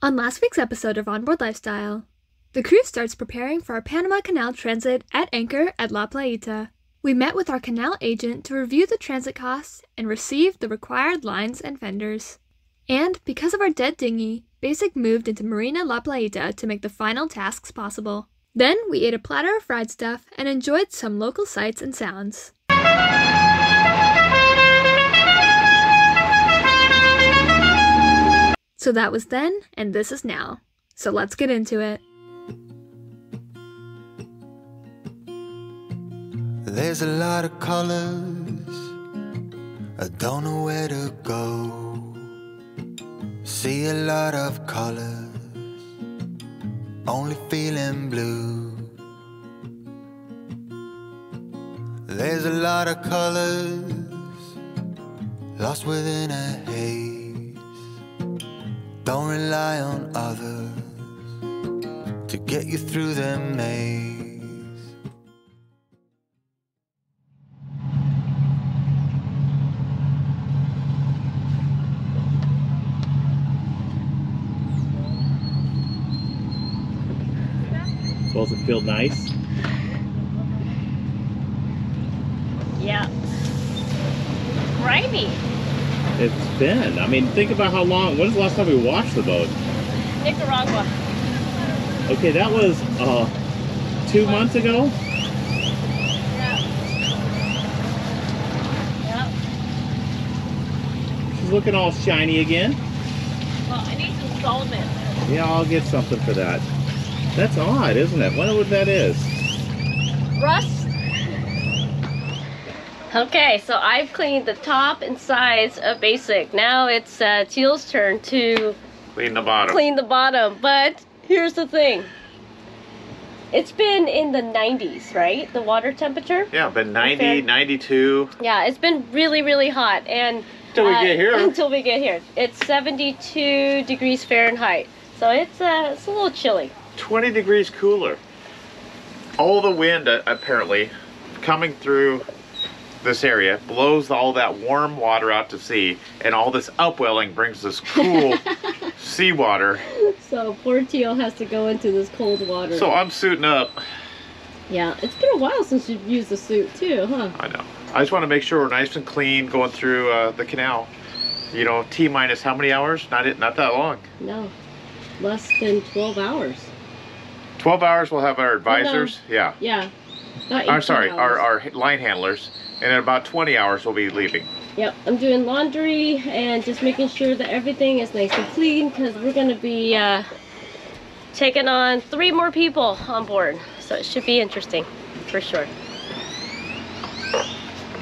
On last week's episode of Onboard Lifestyle, the crew starts preparing for our Panama Canal transit at anchor at La Playita. We met with our canal agent to review the transit costs and received the required lines and fenders. And because of our dead dinghy, Basic moved into Marina La Playita to make the final tasks possible. Then we ate a platter of fried stuff and enjoyed some local sights and sounds. So that was then, and this is now. So let's get into it. There's a lot of colors, I don't know where to go. See a lot of colors, only feeling blue. There's a lot of colors, lost within a haze. Don't rely on others to get you through the maze. Does it feel nice? Yeah. Grimy. It's been. I mean, think about how long. When was the last time we washed the boat? Nicaragua. Okay, that was 2 months ago. Yeah. Yeah. She's looking all shiny again. Well, I need some solvent. Yeah, I'll get something for that. That's odd, isn't it? Wonder what that is. Rust. Okay, so I've cleaned the top and sides of Basic. Now it's Teal's turn to Clean the bottom. clean the bottom. But here's the thing. It's been in the 90s, right? The water temperature? Yeah, been 90, Okay. 92. Yeah, it's been really, really hot. And Until we get here. Until we get here. It's 72 degrees Fahrenheit. So it's a little chilly. 20 degrees cooler. All the wind, apparently, coming through this area blows all that warm water out to sea, and all this upwelling brings this cool seawater. So poor Teal has to go into this cold water. So I'm suiting up. Yeah, it's been a while since you've used the suit too, huh? I know. I just want to make sure we're nice and clean going through the canal. You know, T minus how many hours? Not that long. No, less than 12 hours. 12 hours we'll have our advisors. Yeah. Yeah. Not I'm sorry, 18 hours. our line handlers. And in about 20 hours we'll be leaving. Yep, I'm doing laundry and just making sure that everything is nice and clean because we're going to be taking on 3 more people on board. So it should be interesting, for sure.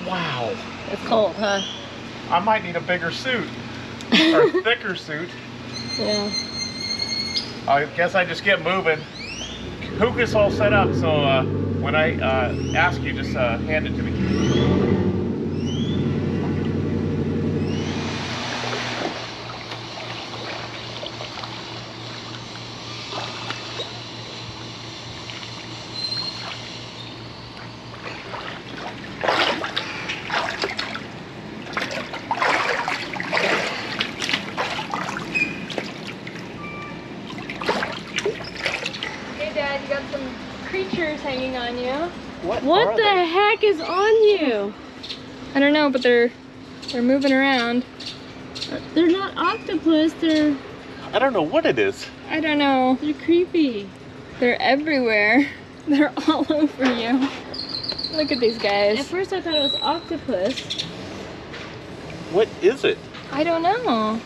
Wow. It's cold, huh? I might need a bigger suit. Or thicker suit. Yeah. I guess I just get moving. Hook is all set up, so when I ask you, just hand it to me. Dad, you got some creatures hanging on you. What the heck is on you? I don't know, but they're moving around. They're not octopus, they're I don't know what it is. I don't know. creepy. They're everywhere. They're all over you. Look at these At guys. first I thought it was octopus. What is it? I don't know.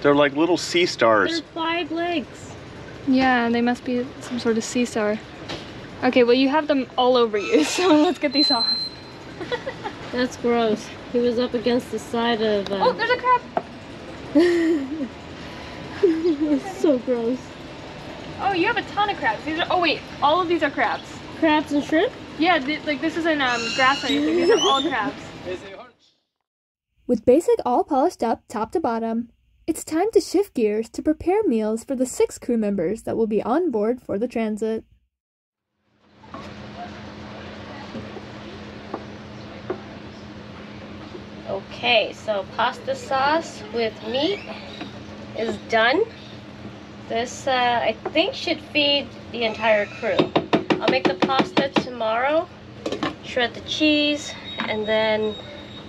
They're like little sea They're stars. 5 legs. Yeah, they must be some sort of sea star. Okay, well you have them all over you, so let's get these off. That's gross. He was up against the side of... Oh, there's a crab! It's so gross. Oh, you have a ton of crabs. These are, oh wait, all of these are crabs. Crabs and shrimp? Yeah, like this isn't grass or anything. These are all crabs. With Basic all polished up top to bottom, it's time to shift gears to prepare meals for the 6 crew members that will be on board for the transit. Okay, so pasta sauce with meat is done. This, I think, should feed the entire crew. I'll make the pasta tomorrow, shred the cheese, and then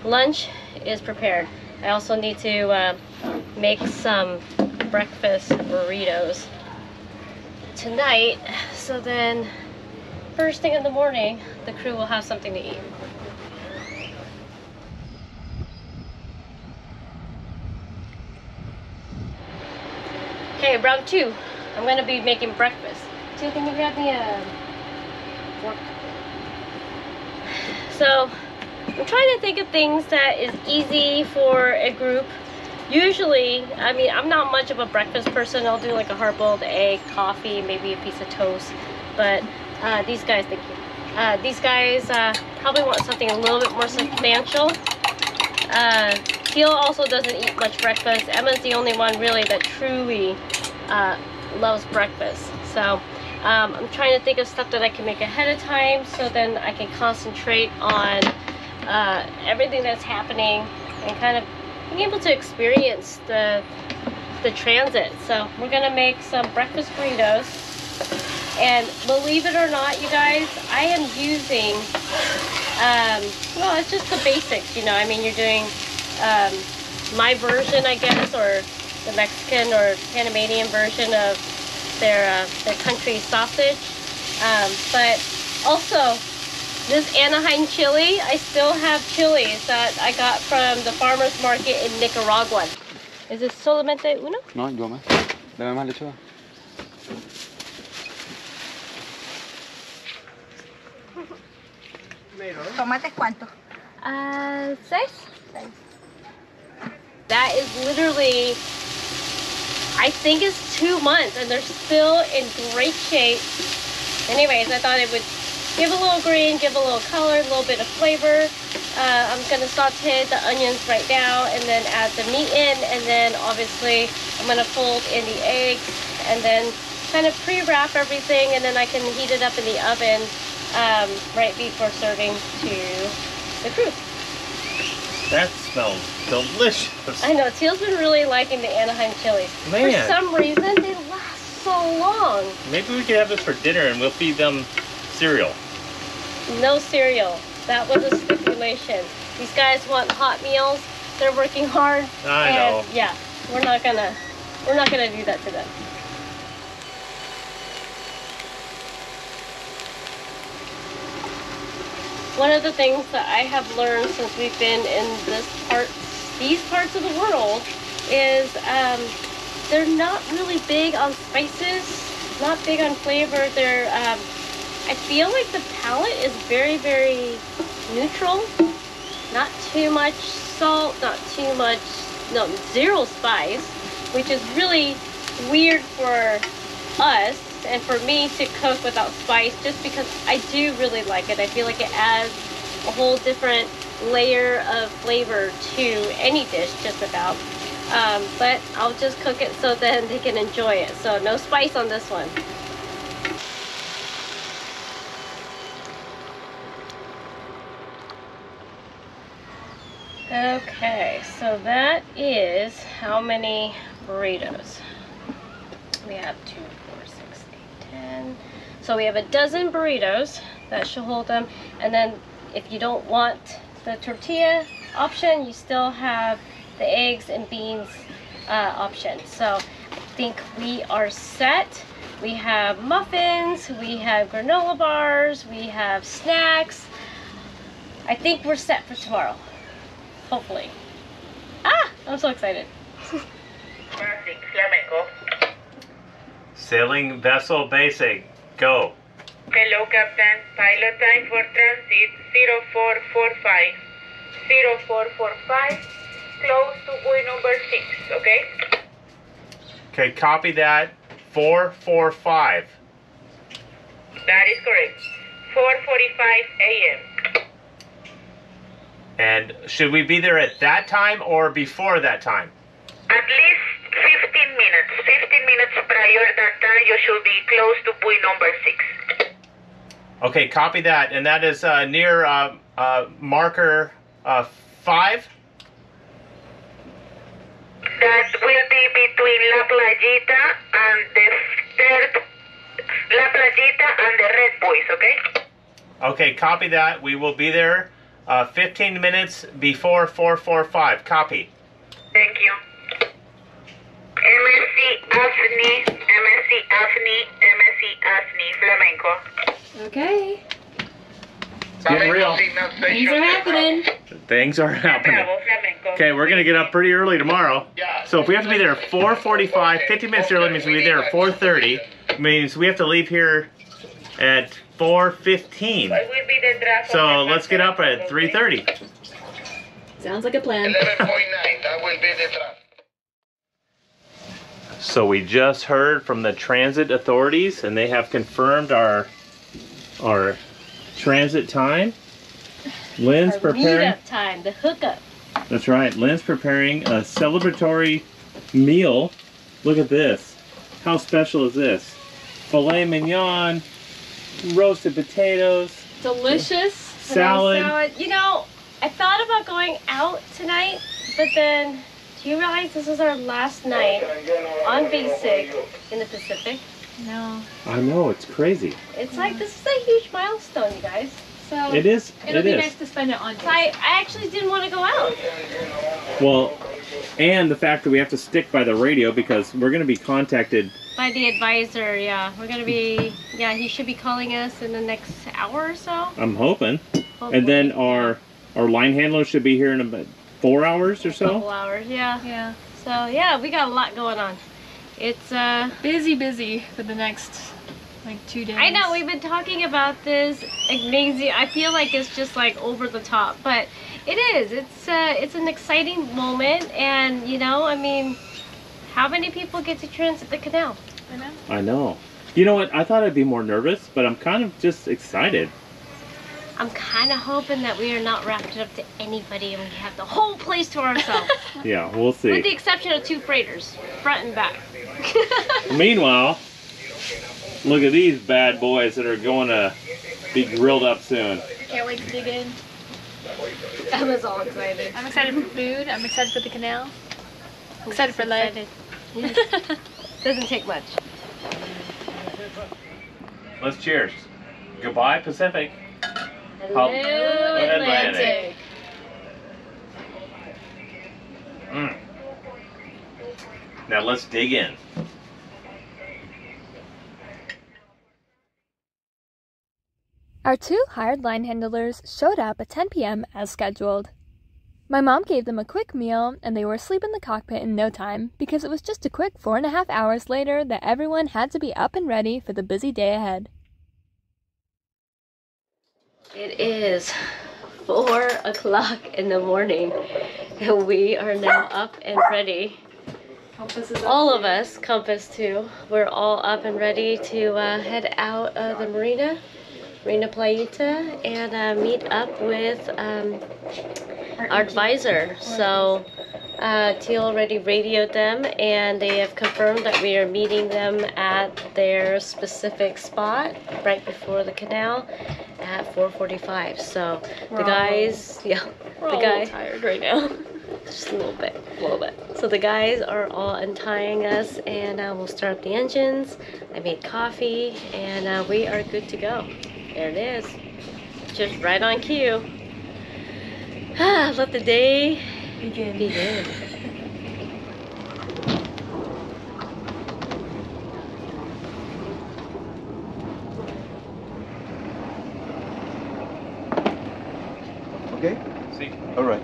lunch is prepared. I also need to make some breakfast burritos tonight, so then first thing in the morning, the crew will have something to eat. Okay, round two. I'm gonna be making breakfast. Two, can you grab me a fork? So, I'm trying to think of things that is easy for a group. Usually, I mean, I'm not much of a breakfast person. I'll do like a hard-boiled egg, coffee, maybe a piece of toast. But these guys, thank you. These guys probably want something a little bit more substantial. Teal also doesn't eat much breakfast. Emma's the only one really that truly loves breakfast. So I'm trying to think of stuff that I can make ahead of time, so then I can concentrate on everything that's happening and kind of being able to experience the transit. So we're gonna make some breakfast burritos, and believe it or not, you guys, I am using well, it's just the basics, you know. I mean, you're doing my version, I guess, or the Mexican or Panamanian version of their country sausage. But also, this Anaheim chili, I still have chilies that I got from the farmer's market in Nicaragua. Is this solamente uno? No, yo más. Dame más lechuga. ¿Tomates cuántos? 6. That is literally, I think it's 2 months, and they're still in great shape. Anyways, I thought it would give a little green, give a little color, a little bit of flavor. I'm gonna saute the onions right now and then add the meat in, and then obviously I'm gonna fold in the eggs and then kind of pre-wrap everything, and then I can heat it up in the oven right before serving to the crew. That smells delicious. I know, Teal's been really liking the Anaheim chilies. Man. For some reason, they last so long. Maybe we could have this for dinner and we'll feed them cereal. No cereal. That was a stipulation. These guys want hot meals. They're working hard. I know. Yeah, we're not gonna do that to them. One of the things that I have learned since we've been in these parts of the world is they're not really big on spices, not big on flavor. They're I feel like the palate is very, very neutral. Not too much salt, not too much, no, zero spice, which is really weird for us and for me to cook without spice, just because I do really like it. I feel like it adds a whole different layer of flavor to any dish, just about. But I'll just cook it so then they can enjoy it. So no spice on this one. Okay, so that is how many burritos? We have 2, 4, 6, 8, 10. So we have a dozen burritos. That should hold them. And then if you don't want the tortilla option, you still have the eggs and beans option. So I think we are set. We have muffins, we have granola bars, we have snacks. I think we're set for tomorrow. Hopefully. Ah! I'm so excited. Basic, flamenco. Sailing vessel basic, go. Hello, Captain. Pilot time for transit 0445. 0445. Close to buoy number 6, okay? Okay, copy that. 445. That is correct. 4:45 a.m. And should we be there at that time or before that time? At least 15 minutes. 15 minutes prior that time, you should be close to buoy number 6. Okay, copy that. And that is near marker 5? That will be between La Playita and the third, La Playita and the Red Boys, okay? Okay, copy that. We will be there 15 minutes before 4:45. Copy. Thank you. MSC Afni, MSC Afni, MSC Afni, Flamenco. Okay. It's getting real. Things are happening. Things are happening. Okay, we're going to get up pretty early tomorrow. So if we have to be there at 4:45, 50 minutes early means we'll be there at 4:30. Means we have to leave here at 4:15. So let's get up at 3:30. Sounds like a plan. 11.9, that will be the traffic. So we just heard from the transit authorities, and they have confirmed our transit time. Lynn's Our preparing. meetup time, the hookup. That's right. Lynn's preparing a celebratory meal. Look at this. How special is this? Filet mignon, roasted potatoes, Delicious. salad. You know, I thought about going out tonight, but then, do you realize this is our last night on basic in the Pacific? No. I know, it's crazy. It's like, this is a huge milestone, you guys. So It is. it'll It be is. nice to spend it on. So I actually didn't want to go out. Well, and the fact that we have to stick by the radio because we're going to be contacted. By the advisor, yeah. We're going to be, yeah, he should be calling us in the next hour or so. I'm hoping. Hopefully. And then our line handler should be here in about 4 hours or Couple so. hours, yeah. Yeah. So, yeah, we got a lot going on. It's, Busy for the next like 2 days. I know, we've been talking about this amazing. I feel like it's just like over the top, but it is. It's an exciting moment, and you know, I mean, how many people get to transit the canal? I know. I know. You know what? I thought I'd be more nervous, but I'm kind of just excited. I'm kind of hoping that we are not wrapped up to anybody and we have the whole place to ourselves. Yeah, we'll With the see. exception of 2 freighters, front and back. Meanwhile, look at these bad boys that are going to be grilled up soon. Can't wait to dig in. Emma's all excited. I'm excited for food. I'm excited for the canal. I'm excited for life. Yes. Doesn't take much. Let's cheers. Goodbye, Pacific. Hello, Atlantic. Now let's dig in. Our 2 hired line handlers showed up at 10 p.m. as scheduled. My mom gave them a quick meal, and they were asleep in the cockpit in no time because it was just a quick 4.5 hours later that everyone had to be up and ready for the busy day ahead. It is 4 o'clock in the morning, and we are now up and ready. Compass is All of us, Compass too, we're all up and ready to head out of the Marina Playita, and meet up with our advisor. So Teal already radioed them, and they have confirmed that we are meeting them at their specific spot right before the canal at 4:45. So the guys, We're all a little tired right now. just a little bit. So the guys are all untying us, and we'll start up the engines. I made coffee, and we are good to go. There it is. Just right on cue. Let the day begin. Okay? See? All right.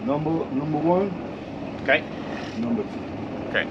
Number 1, Okay. number 2. Okay.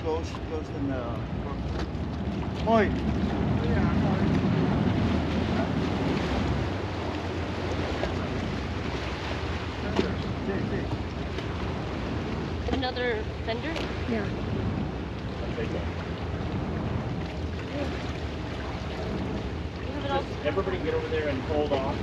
close the Moy. Another vendor? Yeah. Everybody get over there and hold off.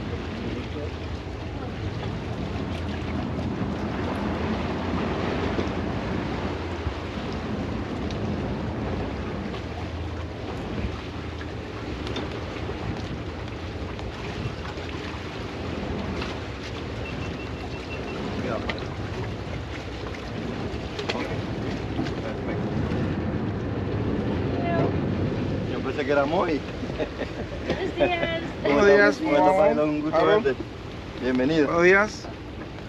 Yo pensé que era Moy. Buenos días. Buenos días. Un gusto verte. Bienvenido. Buenos días.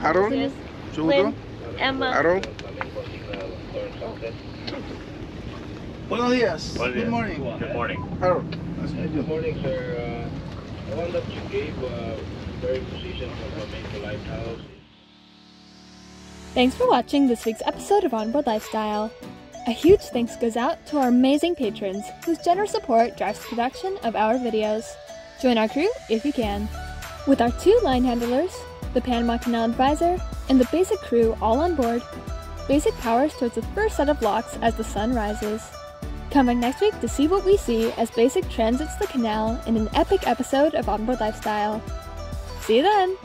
Aaron. Yes. Mucho gusto. Lynn, Emma. Aaron. Buenos días. Buenos días. Good morning. Good morning. Aaron. Good morning, sir. The one that you gave, very position for the lighthouse. Thanks for watching this week's episode of Onboard Lifestyle. A huge thanks goes out to our amazing patrons whose generous support drives the production of our videos. Join our crew if you can. With our 2 line handlers, the Panama Canal advisor, and the basic crew all on board, Basic powers towards the first set of locks as the sun rises. Come back next week to see what we see as Basic transits the canal in an epic episode of Onboard Lifestyle. See you then!